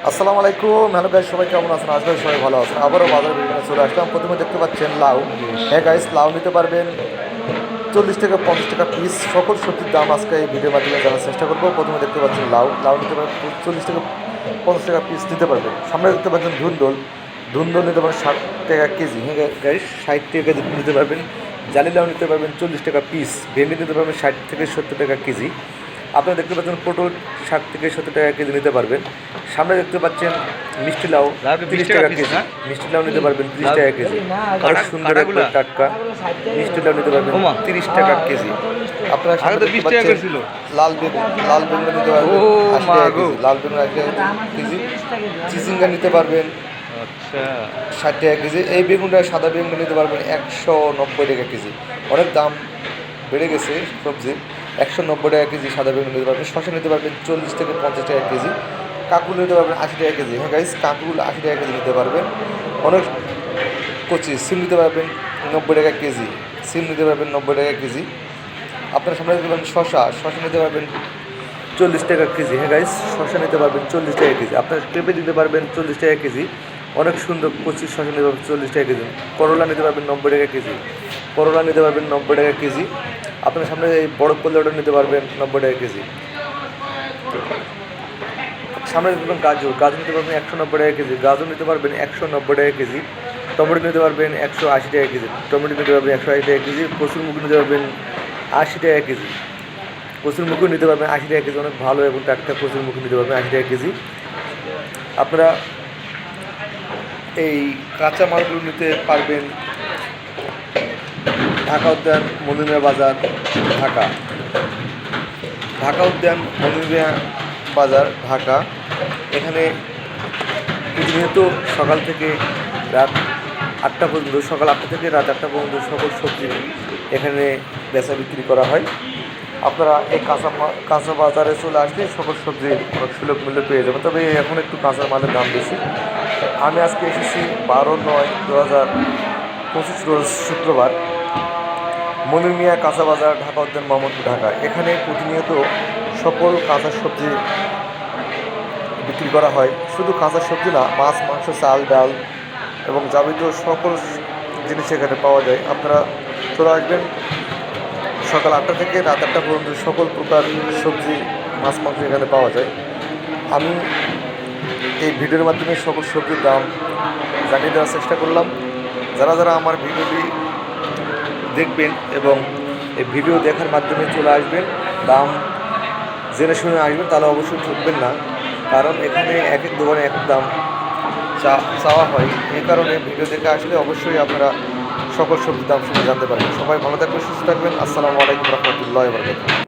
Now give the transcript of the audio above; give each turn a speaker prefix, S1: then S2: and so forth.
S1: আসসালামু আলাইকুম, hello guys, সবাই কেমন আছেন? আজকে সবাই ভালো আছেন। আবারও বাজার ভিডিও চলে আসলাম। প্রথমে দেখতে পাচ্ছেন লাউ। হ্যাঁ গাইস, লাউ নিতে পারবেন 40 টাকা 50 টাকা পিস। সকল সবজির দাম আজকে এই ভিডিওর মাধ্যমে জানার চেষ্টা করবো। প্রথমে দেখতে পাচ্ছেন লাউ। লাউ নিতে পারবেন 40 টাকা 50 টাকা পিস নিতে পারবেন। সামনে দেখতে পাচ্ছেন ধুন্দল। ধুন্দল নিতে পারবেন 60 টাকা কেজি। হ্যাঁ গাইস, 60 টাকা কেজি নিতে পারবেন। জালি লাউ নিতে পারবেন 40 টাকা পিস। ভেন্ডি নিতে পারবেন 60 থেকে 70 টাকা কেজি। আপনারা দেখতে পাচ্ছেন পটল 60 থেকে 70 টাকা কেজি নিতে পারবেন। সামনে দেখতে পাচ্ছেন মিষ্টি লাউ 30 টাকা কেজি। মিষ্টি লাউ নিতে পারবেন 30 টাকা কেজি। আর সুন্দর একবার টাটকা মিষ্টি লাউ নিতে পারবেন 30 টাকা কেজি। আপনারা সামনে দেখতে পাচ্ছেন লাল বেগুন। লাল বেগুন নিতে পারবেন 80 টাকা কেজি। লাল বেগুন 80 টাকা কেজি। চিচিঙ্গা নিতে পারবেন 60 টাকা কেজি। এই বেগুনটা সাদা বেগুনটা নিতে পারবেন 190 টাকা কেজি। অনেক দাম বেড়ে গেছে সবজির। 190 টাকা কেজি সাদা বেগুন নিতে পারবেন। শসা নিতে পারবেন 40 থেকে 50 টাকা কেজি। কাকুল নিতে পারবেন 80 টাকা কেজি। হ্যাঁ গাইস, কাকুল 80 টাকা কেজি নিতে পারবেন। অনেক কচি সিম নিতে পারবেন 90 টাকা কেজি। সিম নিতে পারবেন 90 টাকা কেজি। আপনার সামনে নিতে পারবেন শসা। শসা নিতে পারবেন 40 টাকা কেজি। হ্যাঁ গাইস, শসা নিতে পারবেন 40 টাকা কেজি। আপনার পেঁপে দিতে পারবেন 40 টাকা কেজি। অনেক সুন্দর কচি শসা নিতে পারবেন 40 টাকা কেজি। করলা নিতে পারবেন 90 টাকা কেজি। করলা নিতে পারবেন 90 টাকা কেজি। আপনার সামনে এই বড় কলাটা নিতে পারবেন 90 টাকা কেজি। সামনে নিতে পারবেন গাজর। গাজর নিতে পারবেন 190 টাকা কেজি। গাজর নিতে পারবেন 190 টাকা কেজি। টমেটো নিতে পারবেন 180 টাকা কেজি। টমেটো নিতে পারবেন 180 টাকা কেজি। কচুরমুখী নিতে পারবেন 80 টাকা কেজি। কচুরমুখী নিতে পারবেন 80 টাকা কেজি। অনেক ভালো এবং টাটকা কচুরমুখী নিতে পারবেন 80 টাকা কেজি। আপনারা এই কাঁচা মালগুলো নিতে পারবেন ঢাকা উদ্যান মধুমিয়া বাজার, ঢাকা। ঢাকা উদ্যান মধুমিয়া বাজার, ঢাকা। এখানে প্রতিনিয়ত সকাল থেকে রাত 8টা পর্যন্ত, সকাল 8টা থেকে রাত 8টা পর্যন্ত সকল সবজি এখানে বেচা বিক্রি করা হয়। আপনারা এই কাঁচা বাজারে চলে আসলে সকল সবজি অনেক সুলভ মূল্যে পেয়ে যাবেন। তবে এখন একটু কাঁচা মালের দাম বেশি। আমি আজকে এসেছি 12/9/2025 রোজ শুক্রবার, মনিরমিয়া কাঁচা বাজার, ঢাকা উদ্যান মোহাম্মদপুর, ঢাকা। এখানে প্রতিনিয়ত সকল কাঁচা সবজি বিক্রি করা হয়। শুধু কাঁচা সবজি না, মাছ, মাংস, চাল, ডাল এবং যাবতীয় সকল জিনিস এখানে পাওয়া যায়। আপনারা চলে আসবেন সকাল 8টা থেকে রাত 8টা পর্যন্ত। সকল প্রকার সবজি, মাছ, মাংস এখানে পাওয়া যায়। আমি এই ভিডিওর মাধ্যমে সকল সবজির দাম জানিয়ে দেওয়ার চেষ্টা করলাম। যারা যারা আমার ভিডিওটি দেখবেন এবং এই ভিডিও দেখার মাধ্যমে চলে আসবেন, দাম জেনে শুনে আসবেন, তাহলে অবশ্যই ঠকবেন না। কারণ এখানে এক এক দোকানে এক এক দাম চাওয়া হয়। এই কারণে ভিডিও দেখে আসলে অবশ্যই আপনারা সকল সবজির দাম শুনে জানতে পারবেন। সবাই ভালো থাকবেন, সুস্থ থাকবেন। আসসালামু আলাইকুম রহমতুল্লাহ।